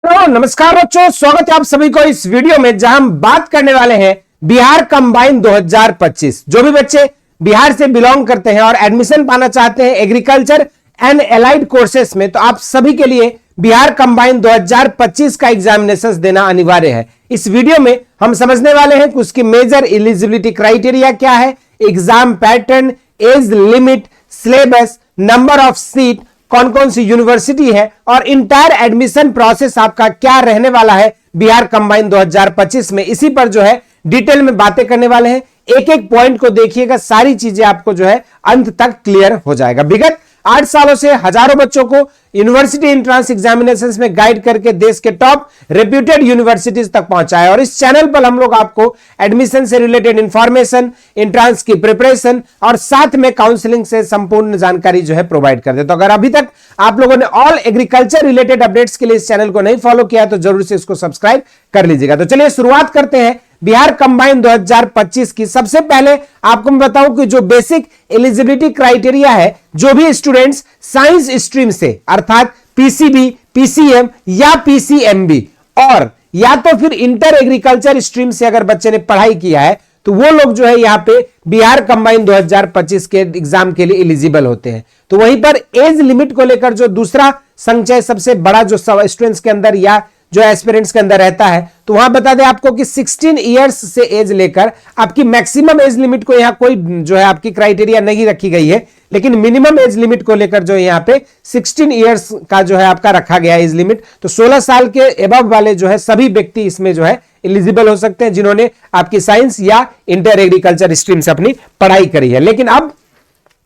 Hello नमस्कार बच्चों, स्वागत है आप सभी को इस वीडियो में जहां हम बात करने वाले हैं बिहार कंबाइन 2025। जो भी बच्चे बिहार से बिलोंग करते हैं और एडमिशन पाना चाहते हैं एग्रीकल्चर एंड एलाइड कोर्सेस में, तो आप सभी के लिए बिहार कंबाइन 2025 का एग्जामिनेशन देना अनिवार्य है। इस वीडियो में हम समझने वाले हैं कि उसकी मेजर एलिजिबिलिटी क्राइटेरिया क्या है, exam pattern, age limit, syllabus, number of seat, कौन कौन सी यूनिवर्सिटी है और इंटायर एडमिशन प्रोसेस आपका क्या रहने वाला है बिहार कंबाइन 2025 में। इसी पर जो है डिटेल में बातें करने वाले हैं। एक एक पॉइंट को देखिएगा, सारी चीजें आपको जो है अंत तक क्लियर हो जाएगा। विगत 8 सालों से हजारों बच्चों को यूनिवर्सिटी एंट्रेंस एग्जामिनेशंस में गाइड करके देश के टॉप रेप्यूटेड यूनिवर्सिटीज तक पहुंचाया और इस चैनल पर हम लोग आपको एडमिशन से रिलेटेड इंफॉर्मेशन, एंट्रेंस की प्रिपरेशन और साथ में काउंसलिंग से संपूर्ण जानकारी जो है प्रोवाइड करते हैं। तो अगर अभी तक आप लोगों ने ऑल एग्रीकल्चर रिलेटेड अपडेट्स के लिए इस चैनल को नहीं फॉलो किया तो जरूर से इसको सब्सक्राइब कर लीजिएगा। तो चलिए शुरुआत करते हैं बिहार कंबाइन 2025 की। सबसे पहले आपको मैं बताऊं कि जो बेसिक एलिजिबिलिटी क्राइटेरिया है, जो भी स्टूडेंट्स साइंस स्ट्रीम से अर्थात पीसीबी, पीसीएम या पीसीएमबी और या तो फिर इंटर एग्रीकल्चर स्ट्रीम से अगर बच्चे ने पढ़ाई किया है तो वो लोग जो है यहां पे बिहार कंबाइन 2025 के एग्जाम के लिए एलिजिबल होते हैं। तो वहीं पर एज लिमिट को लेकर जो दूसरा संचय सबसे बड़ा जो स्टूडेंट्स के अंदर या जो एस्पिरेंट्स के अंदर रहता है, तो वहां बता दें आपको कि 16 इयर्स से एज लेकर आपकी मैक्सिमम एज लिमिट को यहां कोई जो है आपकी क्राइटेरिया नहीं रखी गई है, लेकिन मिनिमम एज लिमिट को लेकर जो यहां पे 16 इयर्स का जो है आपका रखा गया एज लिमिट। तो 16 साल के एबव वाले जो है सभी व्यक्ति इसमें जो है एलिजिबल हो सकते हैं जिन्होंने आपकी साइंस या इंटर एग्रीकल्चर स्ट्रीम से अपनी पढ़ाई करी है। लेकिन अब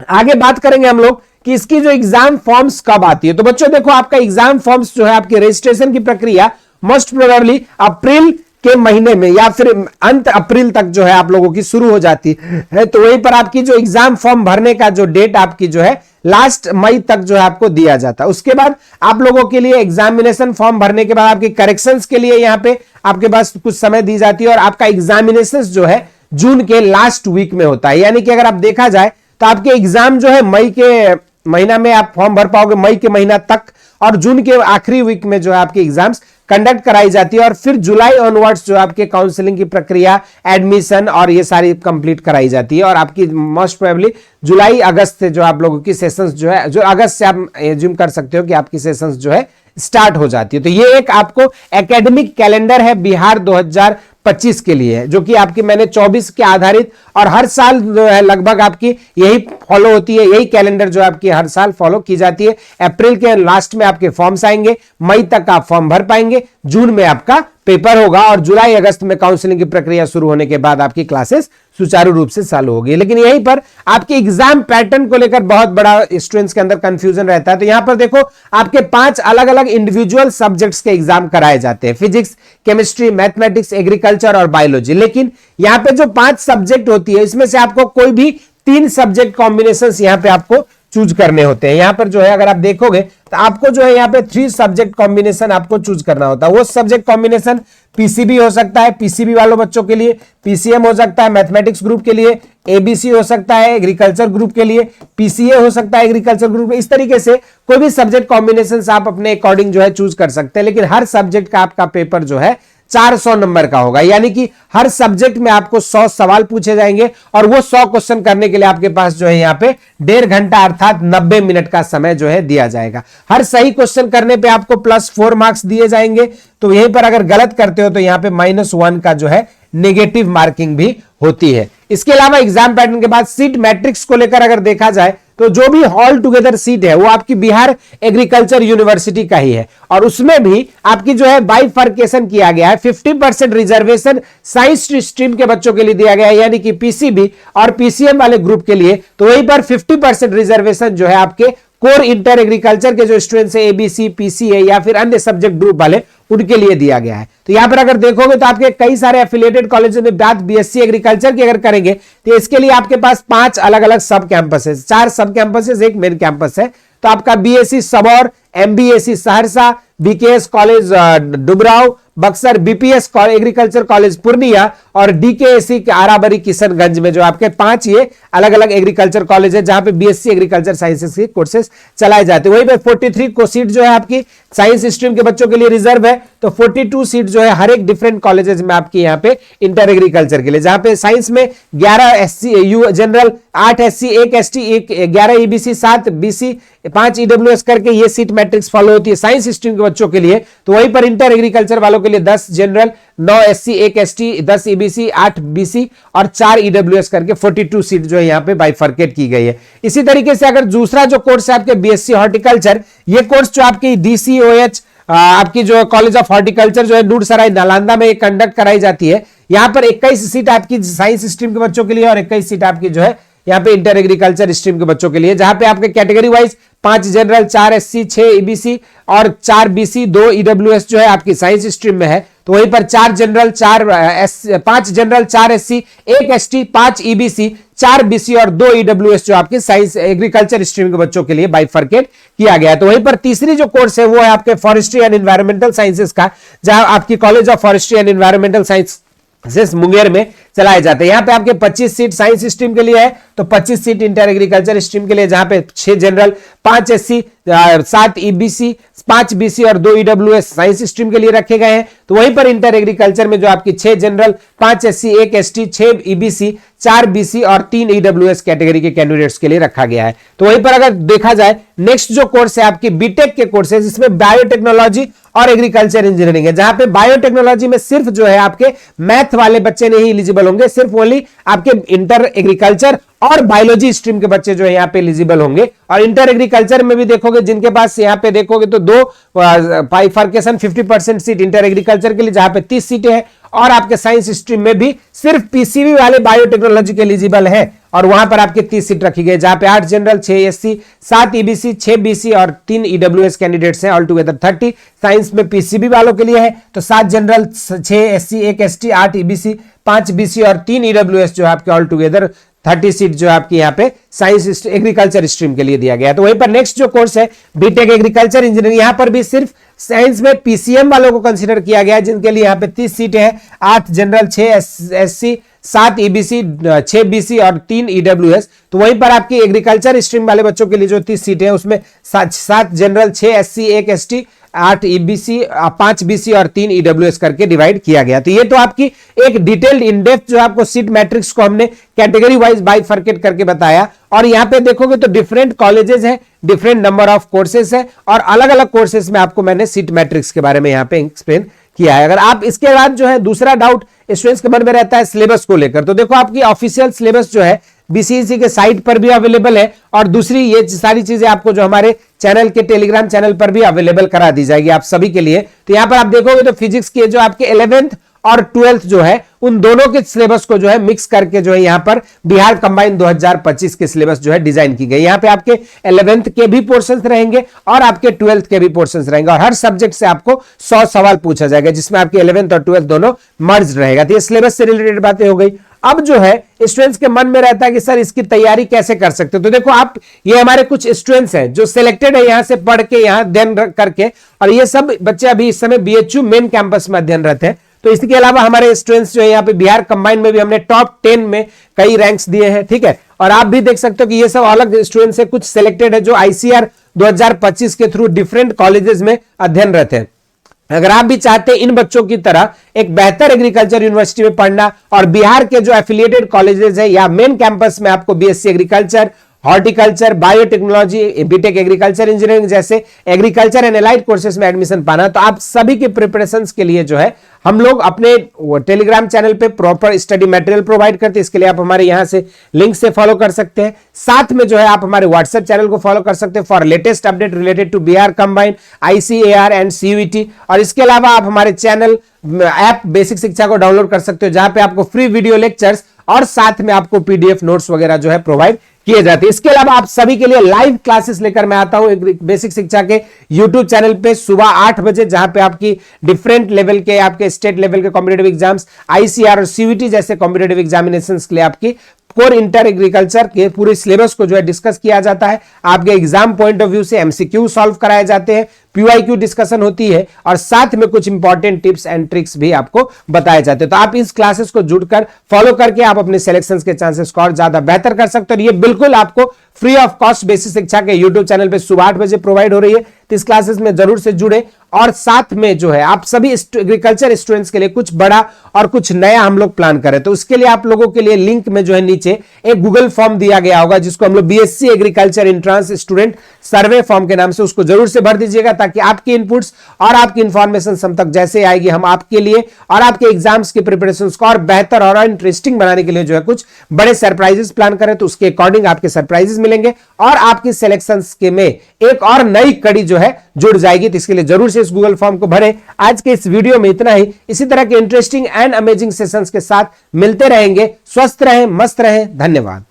आगे बात करेंगे हम लोग कि इसकी जो एग्जाम फॉर्म्स कब आती है। तो बच्चों देखो, आपका एग्जाम फॉर्म्स जो है आपके रजिस्ट्रेशन की प्रक्रिया मोस्ट प्रोबेबली अप्रैल के महीने में या फिर अंत अप्रैल तक जो है आप लोगों की शुरू हो जाती है। तो वहीं पर आपकी जो एग्जाम फॉर्म भरने का जो डेट आपकी जो है लास्ट मई तक जो है आपको दिया जाता है। उसके बाद आप लोगों के लिए एग्जामिनेशन फॉर्म भरने के बाद आपकी करेक्शंस के लिए यहाँ पे आपके पास कुछ समय दी जाती है और आपका एग्जामिनेशन जो है जून के लास्ट वीक में होता है। यानी कि अगर आप देखा जाए तो आपके एग्जाम जो है मई के महीना में आप फॉर्म भर पाओगे, मई के महीना तक, और जून के आखिरी वीक में जो है आपकी एग्जाम्स कंडक्ट कराई जाती है और फिर जुलाई ऑनवर्ड्स जो आपके काउंसलिंग की प्रक्रिया, एडमिशन और ये सारी कंप्लीट कराई जाती है और आपकी मोस्ट प्रोबेबली जुलाई अगस्त से जो आप लोगों की सेशंस जो है, जो अगस्त से आप एज्यूम कर सकते हो कि आपकी सेशंस जो है स्टार्ट हो जाती है। तो ये एक आपको एकेडमिक कैलेंडर है बिहार 2025 के लिए, जो कि आपकी मैंने 24 के आधारित और हर साल जो है लगभग आपकी यही फॉलो होती है, यही कैलेंडर जो आपकी हर साल फॉलो की जाती है। अप्रैल के लास्ट में आपके फॉर्म्स आएंगे, मई तक आप फॉर्म भर पाएंगे, जून में आपका पेपर होगा और जुलाई अगस्त में काउंसलिंग की प्रक्रिया शुरू होने के बाद आपकी क्लासेस सुचारू रूप से चालू होगी। लेकिन यहीं पर आपके एग्जाम पैटर्न को लेकर बहुत बड़ा स्टूडेंट्स के अंदर कंफ्यूजन रहता है। तो यहां पर देखो, आपके 5 अलग अलग इंडिविजुअल सब्जेक्ट्स के एग्जाम कराए जाते हैं, फिजिक्स, केमिस्ट्री, मैथमेटिक्स, एग्रीकल्चर और बायोलॉजी। लेकिन यहां पे जो 5 सब्जेक्ट होती है, इसमें से आपको कोई भी 3 सब्जेक्ट कॉम्बिनेशन यहां पे आपको चूज करने होते हैं। यहां पर जो है अगर आप देखोगे तो आपको जो है यहां पे 3 सब्जेक्ट कॉम्बिनेशन आपको चूज करना होता है। वो सब्जेक्ट कॉम्बिनेशन पीसीबी हो सकता है, पीसीबी वालों बच्चों के लिए, पीसीएम हो सकता है मैथमेटिक्स ग्रुप के लिए, एबीसी हो सकता है एग्रीकल्चर ग्रुप के लिए, पीसीए हो सकता है एग्रीकल्चर ग्रुप। इस तरीके से कोई भी सब्जेक्ट कॉम्बिनेशन आप अपने अकॉर्डिंग जो है चूज कर सकते हैं। लेकिन हर सब्जेक्ट का आपका पेपर जो है 400 नंबर का होगा, यानी कि हर सब्जेक्ट में आपको 100 सवाल पूछे जाएंगे और वो 100 क्वेश्चन करने के लिए आपके पास जो है यहाँ पे 1.5 घंटा अर्थात 90 मिनट का समय जो है दिया जाएगा। हर सही क्वेश्चन करने पे आपको +4 मार्क्स दिए जाएंगे। तो यहीं पर अगर गलत करते हो तो यहाँ पे -1 का जो है नेगेटिव मार्किंग भी होती है। इसके अलावा एग्जाम पैटर्न के बाद सीट मैट्रिक्स को लेकर अगर देखा जाए तो जो भी ऑल टुगेदर सीट है वो आपकी बिहार एग्रीकल्चर यूनिवर्सिटी का ही है और उसमें भी आपकी जो है बाइफर्केशन किया गया है। 50% रिजर्वेशन साइंस स्ट्रीम के बच्चों के लिए दिया गया है, यानी कि पीसीबी और पीसीएम वाले ग्रुप के लिए। तो वहीं पर 50% रिजर्वेशन जो है आपके कोर इंटर एग्रीकल्चर के जो स्टूडेंट्स है, एबीसी, पीसीए या फिर अन्य सब्जेक्ट ग्रुप वाले, उनके लिए दिया गया है। तो यहां पर अगर देखोगे तो आपके कई सारे एफिलिएटेड कॉलेजों में बात बीएससी एग्रीकल्चर की अगर करेंगे तो इसके लिए आपके पास 5 अलग अलग सब कैंपसेस, 4 सब कैंपसेस, 1 मेन कैंपस है। तो आपका BSC Sabour, MBSC Saharsa, BKS college Dumraon, Buxar, BPS agriculture college Purnia और डीकेएससी के आराबरी किशनगंज में जो आपके 5 ये अलग अलग एग्रीकल्चर कॉलेज है जहां पे बीएससी एग्रीकल्चर साइंसेस के कोर्सेज चलाए जाते हैं। वहीं पे 43 को सीट जो है आपकी साइंस स्ट्रीम के बच्चों के लिए रिजर्व है, तो 42 सीट जो है हर एक डिफरेंट कॉलेजेस में आपकी यहाँ पे इंटर एग्रीकल्चर के लिए, जहां पे साइंस में 11 SC general, 8 SC, 1 ST, 11 EBC, 7 BC, 5 EWS करके ये सीट मैट्रिक्स फॉलो होती है साइंस स्ट्रीम के बच्चों के लिए। तो वहीं पर इंटर एग्रीकल्चर वालों के लिए 10 general, 9 SC, 1 ST, 10 EBC, 8 BC और 4 ईडब्ल्यूएस करके 42 सीट जो है यहाँ पे बाइफर्केट की गई है। इसी तरीके से अगर दूसरा जो कोर्स है आपके बीएससी हॉर्टिकल्चर, ये कोर्स जो आपकी डीसीओएच आपकी जो कॉलेज ऑफ हॉर्टिकल्चर जो है नूरसराय नालंदा में कंडक्ट कराई जाती है। यहां पर 21 सीट आपकी साइंस स्ट्रीम के बच्चों के लिए और 21 सीट आपकी जो है यहाँ पे इंटर एग्रीकल्चर स्ट्रीम के बच्चों के लिए, जहां पे आपके category wise 5 general, 4 SC, 6 EBC और 4 बीसी, 2 ईडब्ल्यूएस जो है आपकी साइंस स्ट्रीम में है। तो वहीं पर 5 general, 4 SC, 1 ST, 5 EBC, 4 BC और 2 ईडब्ल्यूएस जो आपके साइंस एग्रीकल्चर स्ट्रीम के बच्चों के लिए बाइफर्केट किया गया है। तो वहीं पर तीसरी जो कोर्स है वो है आपके फॉरेस्ट्री एंड एनवायरमेंटल साइंसेस का, जहां आपकी college of forestry and environmental science Munger में चलाए जाते हैं। यहाँ पे आपके 25 सीट साइंस स्ट्रीम के लिए है, तो 25 सीट इंटर एग्रीकल्चर स्ट्रीम के लिए, जहां पे 6 जनरल, 5 एससी, 7 ईबीसी, 5 बीसी और 2 ईडब्ल्यूएस साइंस स्ट्रीम के लिए रखे गए हैं। तो वहीं पर इंटर एग्रीकल्चर में जो आपकी 6 general, 5 SC, 1 ST, 6 EBC, 4 BC और 3 ईडब्ल्यूएस कैटेगरी के कैंडिडेट्स के लिए रखा गया है। तो वहीं पर अगर देखा जाए नेक्स्ट जो कोर्स है आपकी बीटेक के कोर्सेज, इसमें बायोटेक्नोलॉजी और एग्रीकल्चर इंजीनियरिंग है, जहां पे बायोटेक्नोलॉजी में सिर्फ जो है आपके मैथ वाले बच्चे नहीं एलिजिबल होंगे, सिर्फ ओनली आपके इंटर एग्रीकल्चर और बायोलॉजी स्ट्रीम के बच्चे जो है यहाँ पे एलिजिबल होंगे। और इंटर एग्रीकल्चर में भी देखोगे जिनके पास यहाँ पे देखोगे तो 2 बाइफर्केशन 50% सीट इंटर एग्रीकल्चर के लिए, जहां पे 30 सीटें हैं, और आपके साइंस स्ट्रीम में भी सिर्फ पीसीबी वाले बायोटेक्नोलॉजी के एलिजिबल है, और वहां पर आपके 30 सीट रखी गई, जहां पे 8 जनरल, 6 एससी, 7 ईबीसी, 6 बीसी और 3 ईडब्ल्यूएस कैंडिडेट्स हैं, ऑल टुगेदर 30। साइंस में पीसीबी वालों के लिए है तो 7 general, 6 SC, 1 ST, 8 EBC, 5 BC और 3 ईडब्ल्यूएस जो है आपके ऑल टुगेदर 30 सीट जो है आपकी यहाँ पे साइंस एग्रीकल्चर स्ट्रीम के लिए दिया गया है। तो वहीं पर नेक्स्ट जो कोर्स है बीटेक एग्रीकल्चर इंजीनियरिंग, यहां पर भी सिर्फ साइंस में पीसीएम वालों को कंसीडर किया गया है, जिनके लिए यहाँ पे 30 सीटें हैं, 8 जनरल, 6 एससी, 7 ईबीसी, 6 बीसी और 3 ईडब्ल्यूएस। तो वहीं पर आपकी एग्रीकल्चर स्ट्रीम वाले बच्चों के लिए जो 30 सीटें हैं उसमें 7 general, 6 SC, 1 ST, 8 EBC, 5 BC और 3 ईडब्ल्यूएस करके डिवाइड किया गया। तो ये तो आपकी एक डिटेल्ड इन डेप्थ जो आपको सीट मैट्रिक्स को हमने कैटेगरी वाइज बाइफर्केट करके बताया। और यहां पे देखोगे तो डिफरेंट कॉलेजेस हैं, डिफरेंट नंबर ऑफ कोर्सेस है, और अलग अलग कोर्सेस में आपको मैंने सीट मैट्रिक्स के बारे में यहां पे एक्सप्लेन किया है। अगर आप इसके बाद जो है दूसरा डाउट स्टूडेंट्स के मन में रहता है सिलेबस को लेकर, तो देखो आपकी ऑफिशियल सिलेबस जो है बीसीईसी के साइट पर भी अवेलेबल है, और दूसरी ये सारी चीजें आपको जो हमारे चैनल के टेलीग्राम चैनल पर भी अवेलेबल करा दी जाएगी आप सभी के लिए। तो यहां पर आप देखोगे तो फिजिक्स के जो आपके 11th और 12th जो है उन दोनों के सिलेबस को जो है मिक्स करके जो है यहां पर बिहार कंबाइन 2025 के सिलेबस जो है डिजाइन की गई। यहां पे आपके 11th के भी पोर्शंस रहेंगे और आपके 12th के भी पोर्शंस रहेंगे, और हर सब्जेक्ट से आपको 100 सवाल पूछा जाएगा, जिसमें आपके 11th और 12th दोनों मर्ज रहेगा। तो ये सिलेबस से रिलेटेड बातें हो गई। अब जो है स्टूडेंट्स के मन में रहता है कि सर इसकी तैयारी कैसे कर सकते हो, तो देखो आप, ये हमारे कुछ स्टूडेंट्स हैं जो सिलेक्टेड है यहां से पढ़ के यहां अध्ययन करके, और ये सब बच्चे अभी इस समय बीएचयू मेन कैंपस में अध्ययनरत हैं। तो इसके अलावा हमारे स्टूडेंट्स जो है यहाँ पे बिहार कंबाइन में भी हमने टॉप 10 में कई रैंक्स दिए हैं, ठीक है। और आप भी देख सकते हो कि ये सब अलग स्टूडेंट्स है, कुछ सिलेक्टेड है जो आईसीआर 2025 के थ्रू डिफरेंट कॉलेजेस में अध्ययनरत हैं। अगर आप भी चाहते हैं इन बच्चों की तरह एक बेहतर एग्रीकल्चर यूनिवर्सिटी में पढ़ना, और बिहार के जो एफिलिएटेड कॉलेजेस है या मेन कैंपस में आपको BSc agriculture, horticulture, biotechnology, BTech agriculture engineering जैसे एग्रीकल्चर एंड एलाइड कोर्सेज में एडमिशन पाना, तो आप सभी के प्रिपरेशंस के लिए जो है हम लोग अपने टेलीग्राम चैनल पे प्रॉपर स्टडी मटेरियल प्रोवाइड करते हैं। इसके लिए आप हमारे यहां से लिंक से फॉलो कर सकते हैं। साथ में जो है आप हमारे व्हाट्सएप चैनल को फॉलो कर सकते हैं for latest update related to Bihar combine, ICAR and CUET. और इसके अलावा आप हमारे चैनल ऐप बेसिक शिक्षा को डाउनलोड कर सकते हो, जहां पे आपको फ्री वीडियो लेक्चर्स और साथ में आपको पीडीएफ नोट्स वगैरह जो है प्रोवाइड किए जाते हैं। इसके अलावा आप सभी के लिए लाइव क्लासेस लेकर मैं आता हूं बेसिक शिक्षा के यूट्यूब चैनल पे सुबह 8 बजे, जहां पे आपकी डिफरेंट लेवल के आपके स्टेट लेवल के कॉम्पिटिटिव एग्जाम्स, आईसीआर और सीयूईटी जैसे कॉम्पिटिटिव एग्जामिनेशंस के लिए आपकी कोर इंटर एग्रीकल्चर के पूरे सिलेबस को जो है डिस्कस किया जाता है। आपके एग्जाम पॉइंट ऑफ व्यू से एमसीक्यू सॉल्व कराए जाते हैं, पीवाईक्यू डिस्कशन होती है और साथ में कुछ इंपॉर्टेंट टिप्स एंड ट्रिक्स भी आपको बताए जाते हैं। तो आप इस क्लासेस को जुड़कर फॉलो करके आप अपने सिलेक्शंस के चांसेस को और ज्यादा बेहतर कर सकते हो। ये बिल्कुल आपको फ्री ऑफ कॉस्ट बेसिक शिक्षा के यूट्यूब चैनल पे सुबह 8 बजे प्रोवाइड हो रही है। तो इस क्लासेस में जरूर से जुड़े और साथ में जो है आप सभी एग्रीकल्चर स्टूडेंट्स के लिए कुछ बड़ा और कुछ नया हम लोग प्लान करें। तो उसके लिए आप लोगों के लिए लिंक में जो है नीचे एक गूगल फॉर्म दिया गया होगा, जिसको हम लोग बीएससी एग्रीकल्चर एंट्रेंस स्टूडेंट सर्वे फॉर्म के नाम से, उसको जरूर से भर दीजिएगा ताकि आपकी इनपुट्स और आपकी इंफॉर्मेशन हम तक जैसे आएगी हम आपके लिए और आपके एग्जाम्स की प्रिपरेशन को और बेहतर और इंटरेस्टिंग बनाने के लिए जो है कुछ बड़े सरप्राइजेस प्लान करें। तो उसके अकॉर्डिंग आपके सरप्राइजेस मिलेंगे और आपकी सिलेक्शंस के में एक और नई कड़ी जो है जुड़ जाएगी। तो इसके लिए जरूर से इस गूगल फॉर्म को भरें। आज के इस वीडियो में इतना ही। इसी तरह के इंटरेस्टिंग एंड अमेजिंग सेशंस के साथ मिलते रहेंगे। स्वस्थ रहें, मस्त रहें। धन्यवाद।